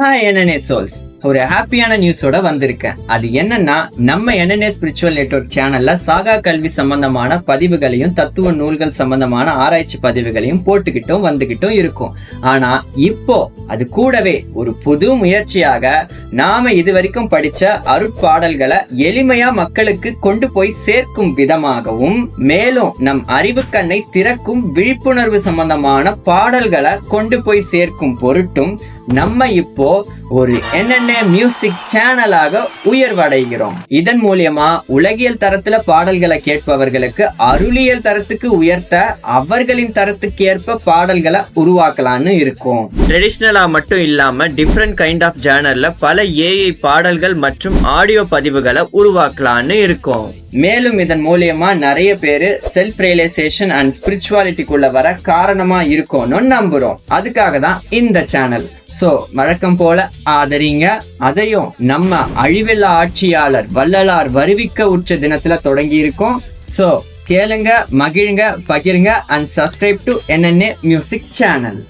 NNA souls ஒரு ஹாப்பியான நியூஸோட வந்திருக்கேன். அது என்னன்னா, நம்ம NNA ஸ்பிரிச்சுவல் நெட்வொர்க் சேனல்ல சாகா கல்வி சம்பந்தமான பதிவுகளையும் தத்துவ நூல்கள் சம்பந்தமான ஆராய்ச்சி பதிவுகளையும் போட்டுக்கிட்டும் வந்துகிட்டும் இருக்கும். ஆனா இப்போ அது கூடவே ஒரு புது முயற்சியாக நாம இதுவரைக்கும் படிச்ச அருட்பாடல்களை எளிமையா மக்களுக்கு கொண்டு போய் சேர்க்கும் விதமாகவும், மேலும் நம் அறிவு கண்ணை திறக்கும் விழிப்புணர்வு சம்பந்தமான பாடல்களை கொண்டு போய் சேர்க்கும் பொருட்டும் நம்ம இப்போ ஒரு NNA மியூசிக் சேனலாக உயர்வடைகிறோம். இதன் மூலியமா உலகியல் தரத்துல பாடல்களை கேட்பவர்களுக்கு அருளியல் தரத்துக்கு உயர்த்த அவர்களின் தரத்துக்கு ஏற்ப பாடல்களை உருவாக்கலான்னு இருக்கும். ட்ரெடிஷ்னலா மட்டும் இல்லாம டிஃப்ரெண்ட் கைண்ட் ஆஃப் ஜேர்னல்ல பல AI பாடல்கள் மற்றும் ஆடியோ பதிவுகளை உருவாக்கலான்னு இருக்கும். மேலும் இதன் மூலியமா நிறைய பேரு செல்ஃப் ரியலைசேஷன் அண்ட் ஸ்பிரிச்சுவாலிட்டிக்குள்ள வர காரணமா இருக்கும்னு நம்புறோம். அதுக்காக தான் இந்த சேனல். சோ வழக்கம் போல ஆதரிங்க. அதையும் நம்ம அழிவில்லா ஆட்சியாளர் வள்ளலார் வருவிக்க உற்ற தினத்துல தொடங்கி இருக்கோம். சோ கேளுங்க, மகிழுங்க, பகிருங்க and subscribe to NNA music channel.